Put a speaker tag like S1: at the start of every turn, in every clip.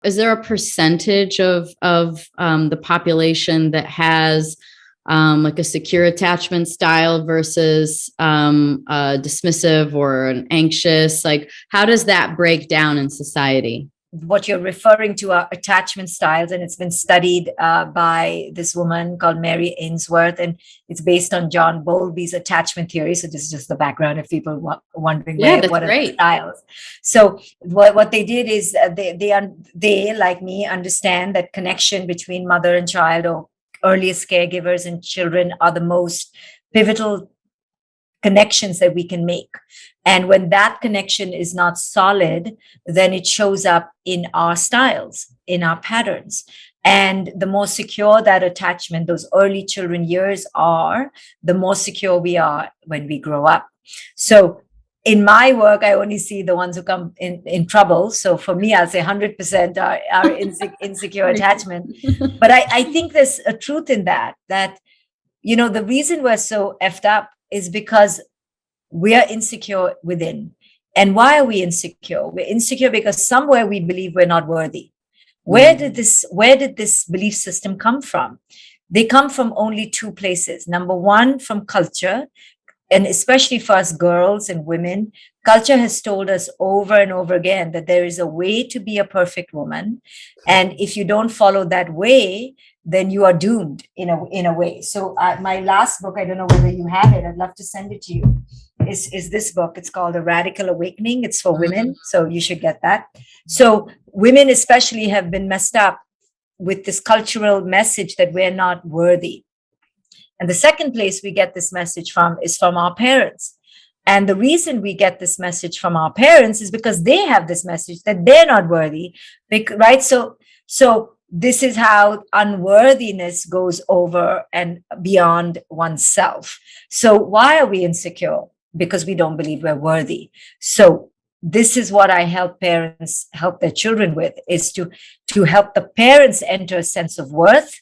S1: Is there a percentage of the population that has like a secure attachment style versus dismissive or an anxious? Like, how does that break down in society?
S2: What you're referring to are attachment styles, and it's been studied by this woman called Mary Ainsworth, and it's based on John Bowlby's attachment theory. So this is just the background if people wondering what are the styles. So what they did is they like me understand that connection between mother and child, or earliest caregivers and children, are the most pivotal connections that we can make. And when that connection is not solid, then it shows up in our styles, in our patterns. And the more secure that attachment, those early children years are, the more secure we are when we grow up. So in my work, I only see the ones who come in trouble. So for me, I'll say 100% are insecure attachment. But I think there's a truth in that, the reason we're so effed up is because we are insecure within. And why are we insecure? We're insecure because somewhere we believe we're not worthy. Where did this belief system come from? They come from only two places. Number one, from culture. And especially for us girls and women, culture has told us over and over again that there is a way to be a perfect woman. And if you don't follow that way, then you are doomed in a way. So my last book, I don't know whether you have it, I'd love to send it to you, is this book. It's called A Radical Awakening. It's for women, so you should get that. So women especially have been messed up with this cultural message that we're not worthy. And the second place we get this message from is from our parents. And the reason we get this message from our parents is because they have this message that they're not worthy, right? So this is how unworthiness goes over and beyond oneself. So why are we insecure? Because we don't believe we're worthy. So this is what I help parents help their children with, is to help the parents enter a sense of worth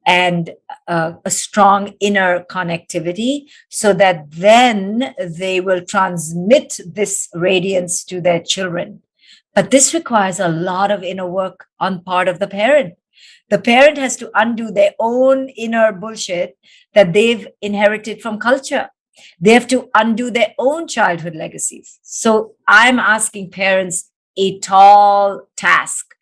S2: and a strong inner connectivity, so that then they will transmit this radiance to their children. But this requires a lot of inner work on part of the parent. The parent has to undo their own inner bullshit that they've inherited from culture. They have to undo their own childhood legacies. So I'm asking parents a tall task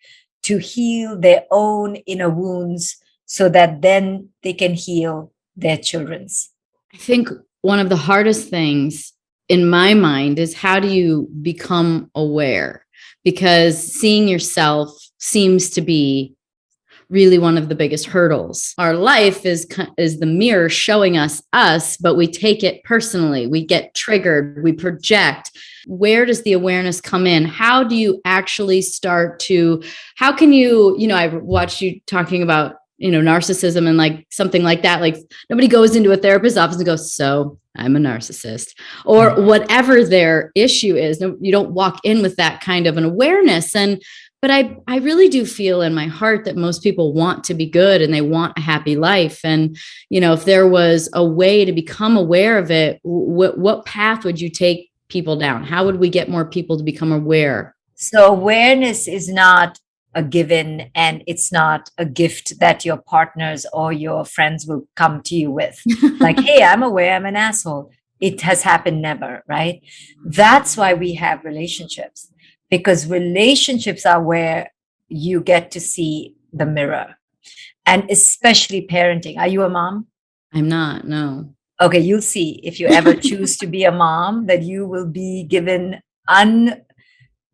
S2: to heal their own inner wounds, so that then they can heal their children's.
S1: I think one of the hardest things in my mind is, how do you become aware? Because seeing yourself seems to be really one of the biggest hurdles. Our life is the mirror showing us, but we take it personally. We get triggered, we project. Where does the awareness come in? How do you actually how can you, I watched you talking about, narcissism and like something like that. Like, nobody goes into a therapist's office and goes, so I'm a narcissist, or whatever their issue is. No, you don't walk in with that kind of an awareness. But I really do feel in my heart that most people want to be good and they want a happy life. And, if there was a way to become aware of it, what path would you take people down? How would we get more people to become aware?
S2: So awareness is not a given, and it's not a gift that your partners or your friends will come to you with. Like, hey, I'm aware I'm an asshole. It has happened never, right? That's why we have relationships, because relationships are where you get to see the mirror, and especially parenting. Are you a mom?
S1: I'm not, no.
S2: Okay, you'll see if you ever choose to be a mom that you will be given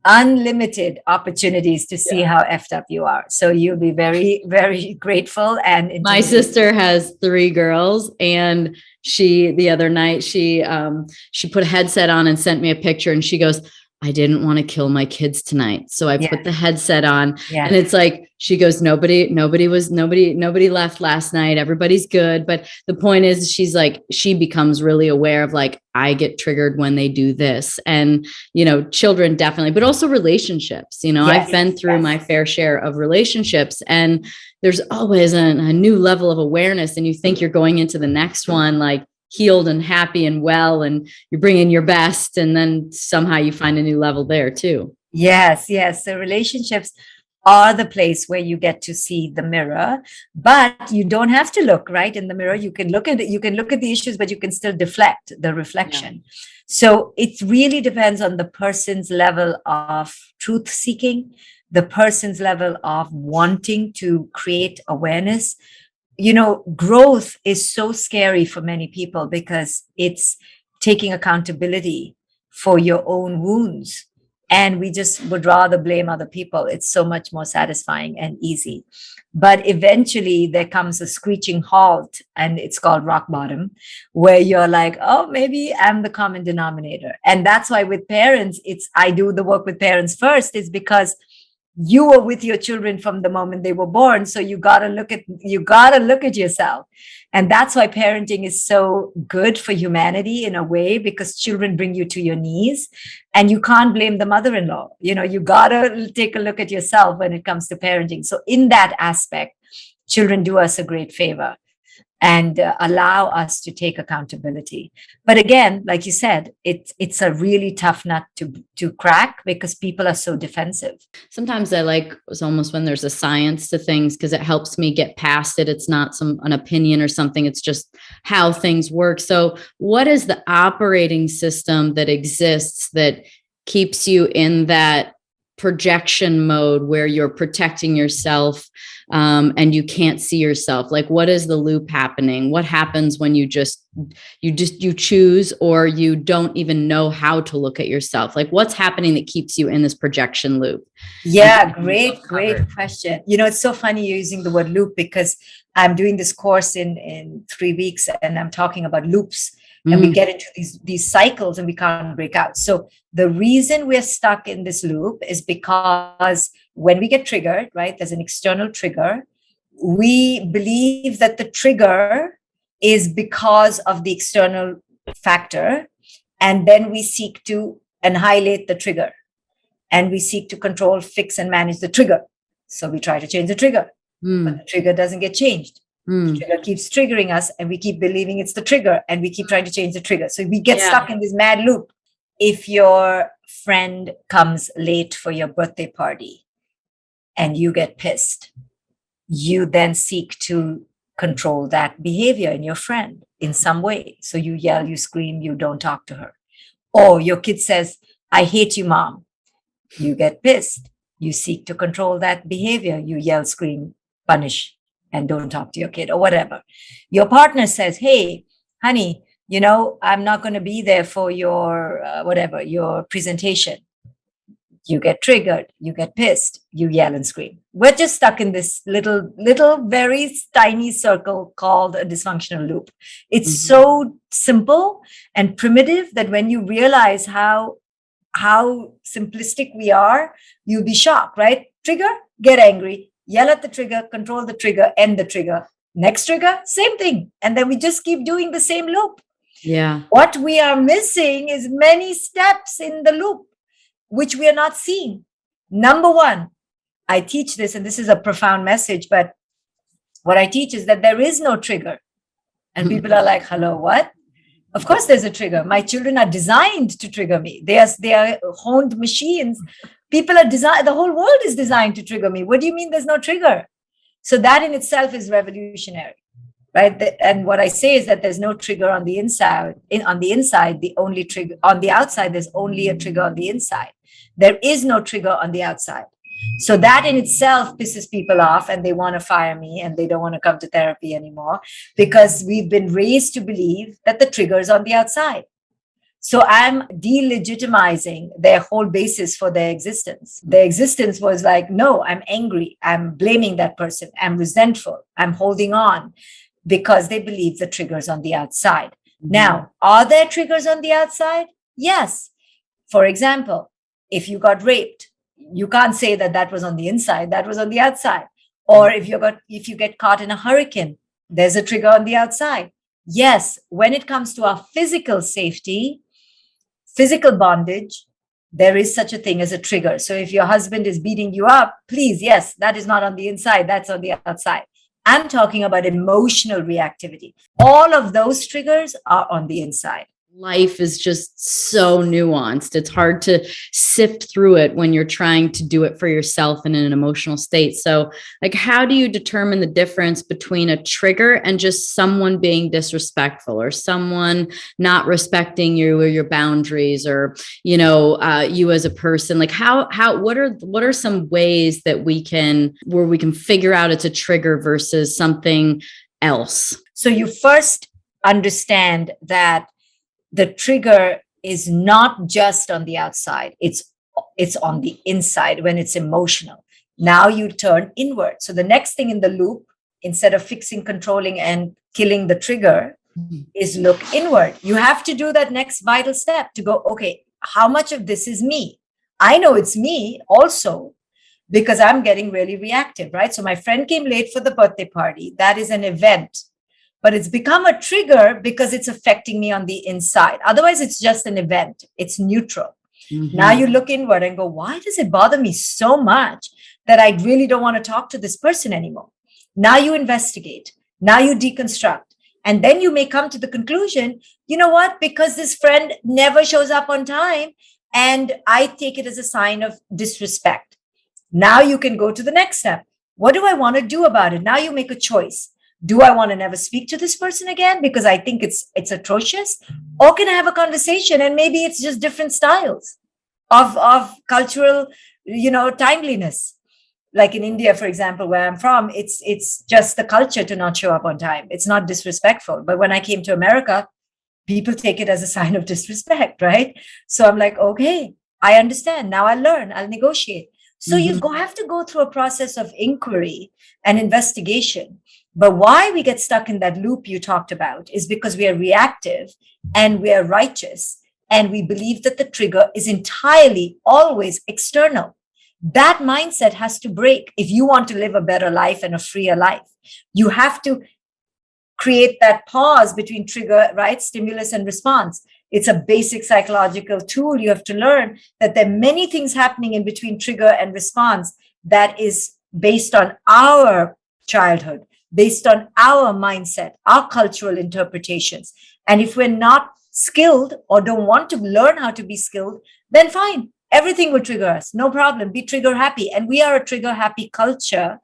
S2: unlimited opportunities to see how effed up you are. So you'll be very, very grateful. And
S1: my sister has 3 girls, and the other night, she put a headset on and sent me a picture, and she goes, I didn't want to kill my kids tonight. So I put the headset on, and it's like, she goes, nobody left last night. Everybody's good. But the point is, she's like, she becomes really aware of like, I get triggered when they do this. And, children definitely, but also relationships. I've been through my fair share of relationships, and there's always a new level of awareness. And you think you're going into the next one, like, healed and happy and well, and you're bringing your best, and then somehow you find a new level there too.
S2: Yes. So relationships are the place where you get to see the mirror, but you don't have to look right in the mirror. You can look at it, you can look at the issues, but you can still deflect the reflection. Yeah. So it really depends on the person's level of truth seeking, the person's level of wanting to create awareness. Growth is so scary for many people because it's taking accountability for your own wounds. And we just would rather blame other people. It's so much more satisfying and easy. But eventually there comes a screeching halt, and it's called rock bottom, where you're like, oh, maybe I'm the common denominator. And that's why with parents, I do the work with parents first, is because you were with your children from the moment they were born. So you got to look at yourself. And that's why parenting is so good for humanity in a way, because children bring you to your knees, and you can't blame the mother-in-law. You got to take a look at yourself when it comes to parenting. So in that aspect, children do us a great favor and allow us to take accountability. But again, like you said, it's a really tough nut to crack, because people are so defensive.
S1: Sometimes it's almost when there's a science to things, because it helps me get past it. It's not an opinion or something. It's just how things work. So what is the operating system that exists that keeps you in that projection mode where you're protecting yourself and you can't see yourself? Like, what is the loop happening? What happens when you choose, or you don't even know how to look at yourself? Like, what's happening that keeps you in this projection loop?
S2: Yeah, great question. It's so funny you're using the word loop, because I'm doing this course in 3 weeks, and I'm talking about loops. And we get into these cycles, and we can't break out. So the reason we're stuck in this loop is because when we get triggered, right, there's an external trigger, we believe that the trigger is because of the external factor. And then we seek to annihilate the trigger, and we seek to control, fix, and manage the trigger. So we try to change the trigger, but the trigger doesn't get changed. The trigger keeps triggering us, and we keep believing it's the trigger, and we keep trying to change the trigger. So we get stuck in this mad loop. If your friend comes late for your birthday party and you get pissed, you then seek to control that behavior in your friend in some way. So you yell, you scream, you don't talk to her. Or your kid says, I hate you, mom. You get pissed. You seek to control that behavior. You yell, scream, punish, and don't talk to your kid, or whatever. Your partner says, hey, honey, I'm not going to be there for your your presentation. You get triggered, you get pissed, you yell and scream. We're just stuck in this little, very tiny circle called a dysfunctional loop. It's so simple and primitive that when you realize how simplistic we are, you'll be shocked, right? Trigger, get angry, yell at the trigger, control the trigger, end the trigger. Next trigger, same thing. And then we just keep doing the same loop.
S1: Yeah.
S2: What we are missing is many steps in the loop, which we are not seeing. Number one, I teach this, and this is a profound message, but what I teach is that there is no trigger. And people are like, hello, what? Of course there's a trigger. My children are designed to trigger me. They are honed machines. People are designed, the whole world is designed to trigger me. What do you mean there's no trigger? So that in itself is revolutionary, right? And what I say is that there's no trigger on the inside. The only trigger on the outside, there's only a trigger on the inside. There is no trigger on the outside. So that in itself pisses people off, and they want to fire me, and they don't want to come to therapy anymore, because we've been raised to believe that the trigger is on the outside. So I'm delegitimizing their whole basis for their existence. Their existence was like, no, I'm angry. I'm blaming that person. I'm resentful. I'm holding on, because they believe the trigger's on the outside. Now, are there triggers on the outside? Yes. For example, if you got raped, you can't say that was on the inside, that was on the outside. Or if you get caught in a hurricane, there's a trigger on the outside. Yes, when it comes to our physical safety, physical bondage, there is such a thing as a trigger. So if your husband is beating you up, please, yes, that is not on the inside, that's on the outside. I'm talking about emotional reactivity. All of those triggers are on the inside.
S1: life is just so nuanced. It's hard to sift through it when you're trying to do it for yourself in an emotional state. So, like, how do you determine the difference between a trigger and just someone being disrespectful or someone not respecting you or your boundaries, or, you as a person? Like, what are some ways that we can figure out it's a trigger versus something else?
S2: So you first understand that the trigger is not just on the outside, it's on the inside when it's emotional. Now you turn inward. So the next thing in the loop, instead of fixing, controlling, and killing the trigger, is look inward. You have to do that next vital step to go, okay, how much of this is me? I know it's me also, because I'm getting really reactive, right? So my friend came late for the birthday party. That is an event, but it's become a trigger because it's affecting me on the inside. Otherwise, it's just an event. It's neutral. Mm-hmm. Now you look inward and go, why does it bother me so much that I really don't want to talk to this person anymore? Now you investigate. Now you deconstruct. And then you may come to the conclusion, you know what? Because this friend never shows up on time, and I take it as a sign of disrespect. Now you can go to the next step. What do I want to do about it? Now you make a choice. Do I want to never speak to this person again because I think it's atrocious? Or can I have a conversation and maybe it's just different styles of cultural, timeliness? Like in India, for example, where I'm from, it's just the culture to not show up on time. It's not disrespectful. But when I came to America, people take it as a sign of disrespect, right? So I'm like, okay, I understand. Now I'll learn. I'll negotiate. So you have to go through a process of inquiry and investigation. But why we get stuck in that loop you talked about is because we are reactive and we are righteous, and we believe that the trigger is entirely always external. That mindset has to break if you want to live a better life and a freer life. You have to create that pause between trigger, right? Stimulus and response. It's a basic psychological tool. You have to learn that there are many things happening in between trigger and response that is based on our childhood, based on our mindset, our cultural interpretations. And if we're not skilled or don't want to learn how to be skilled, then fine. Everything will trigger us. No problem. Be trigger happy. And we are a trigger happy culture.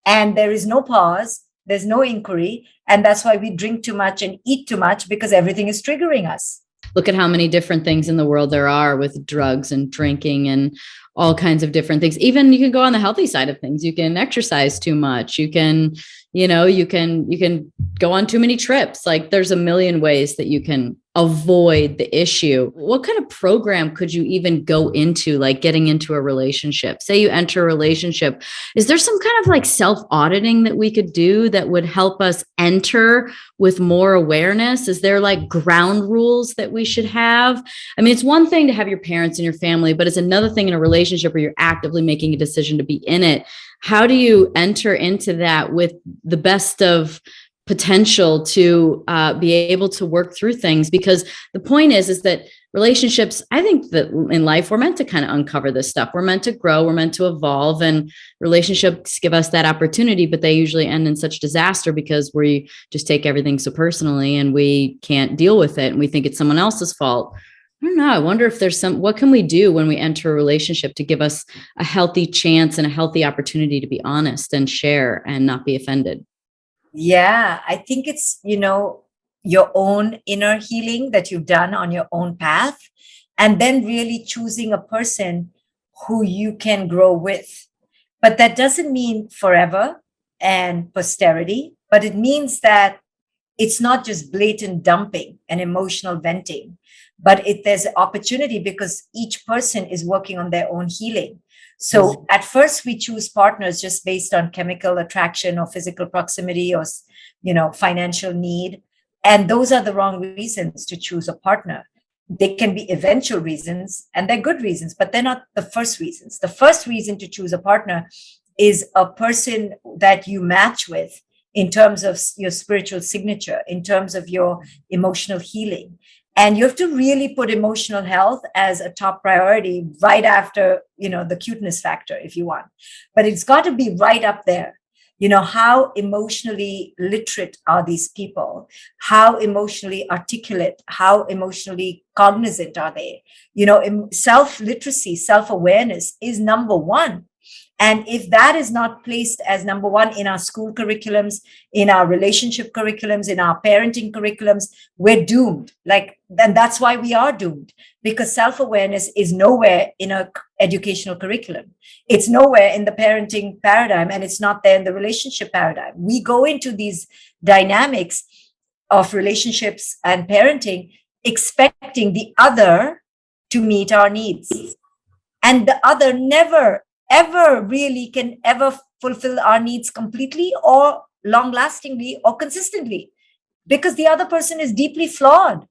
S2: And there is no pause. There's no inquiry. And that's why we drink too much and eat too much, because everything is triggering us.
S1: Look at how many different things in the world there are with drugs and drinking and all kinds of different things. Even you can go on the healthy side of things. You can exercise too much. You can go on too many trips. Like, there's a million ways that you can avoid the issue. What kind of program could you even go into, like getting into a relationship? Say you enter a relationship. Is there some kind of like self-auditing that we could do that would help us enter with more awareness? Is there like ground rules that we should have? I mean, it's one thing to have your parents and your family, but it's another thing in a relationship where you're actively making a decision to be in it. How do you enter into that with the best of potential to be able to work through things? Because the point is that relationships, I think that in life, we're meant to kind of uncover this stuff. We're meant to grow, we're meant to evolve, and relationships give us that opportunity, but they usually end in such disaster because we just take everything so personally and we can't deal with it. And we think it's someone else's fault. I don't know. I wonder if there's what can we do when we enter a relationship to give us a healthy chance and a healthy opportunity to be honest and share and not be offended?
S2: Yeah, I think it's, your own inner healing that you've done on your own path, and then really choosing a person who you can grow with. But that doesn't mean forever and posterity, but it means that it's not just blatant dumping and emotional venting, but there's an opportunity because each person is working on their own healing. So at first we choose partners just based on chemical attraction or physical proximity or, financial need. And those are the wrong reasons to choose a partner. They can be eventual reasons and they're good reasons, but they're not the first reasons. The first reason to choose a partner is a person that you match with in terms of your spiritual signature, in terms of your emotional healing. And you have to really put emotional health as a top priority right after, the cuteness factor, if you want. But it's got to be right up there. How emotionally literate are these people? How emotionally articulate, how emotionally cognizant are they? Self-literacy, self-awareness is number one. And if that is not placed as number one in our school curriculums, in our relationship curriculums, in our parenting curriculums, we're doomed. Then that's why we are doomed, because self-awareness is nowhere in a educational curriculum. It's nowhere in the parenting paradigm, and it's not there in the relationship paradigm. We go into these dynamics of relationships and parenting expecting the other to meet our needs. And the other never, ever really can ever fulfill our needs completely or long lastingly or consistently, because the other person is deeply flawed.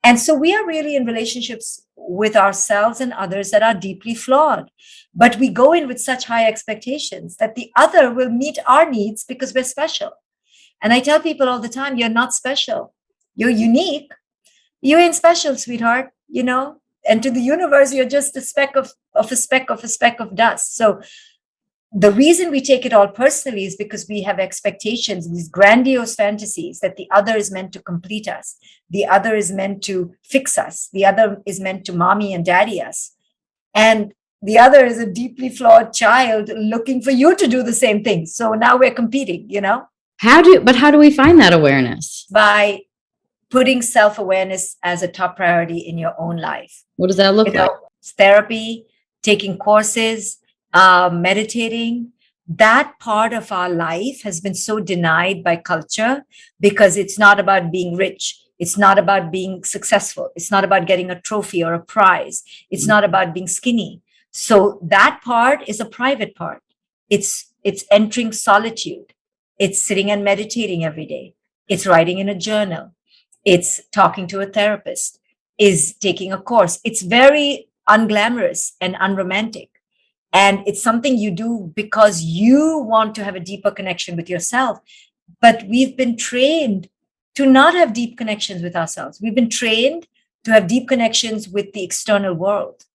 S2: And so we are really in relationships with ourselves and others that are deeply flawed. But we go in with such high expectations that the other will meet our needs because we're special. And I tell people all the time, you're not special. You're unique. You ain't special, sweetheart, and to the universe, you're just a speck of a speck of a speck of dust. So the reason we take it all personally is because we have expectations, these grandiose fantasies that the other is meant to complete us. The other is meant to fix us. The other is meant to mommy and daddy us. And the other is a deeply flawed child looking for you to do the same thing. So now we're competing,
S1: How do we find that awareness?
S2: By putting self-awareness as a top priority in your own life.
S1: What does that look like?
S2: Therapy, taking courses, meditating. That part of our life has been so denied by culture because it's not about being rich. It's not about being successful. It's not about getting a trophy or a prize. It's not about being skinny. So that part is a private part. It's entering solitude. It's sitting and meditating every day. It's writing in a journal. It's talking to a therapist, is taking a course. It's very unglamorous and unromantic. And it's something you do because you want to have a deeper connection with yourself. But we've been trained to not have deep connections with ourselves. We've been trained to have deep connections with the external world.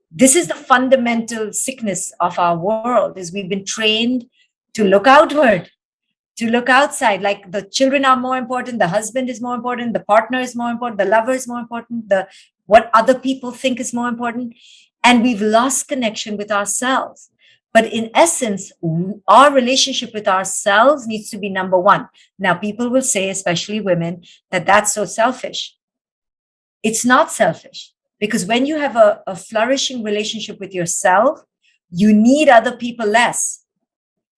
S2: This is the fundamental sickness of our world, is we've been trained to look outward, to look outside. Like the children are more important, the husband is more important, the partner is more important, the lover is more important, what other people think is more important. And we've lost connection with ourselves. But in essence, our relationship with ourselves needs to be number one. Now, people will say, especially women, that that's so selfish. It's not selfish, because when you have a flourishing relationship with yourself, you need other people less.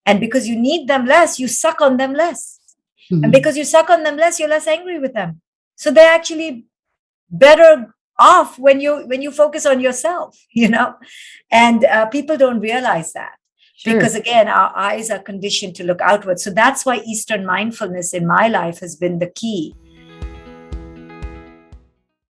S2: And because you need them less, you suck on them less. Mm-hmm. And because you suck on them less, you're less angry with them. So they're actually better off when you focus on yourself, and people don't realize that. Sure. Because again, our eyes are conditioned to look outward. So that's why Eastern mindfulness in my life has been the key.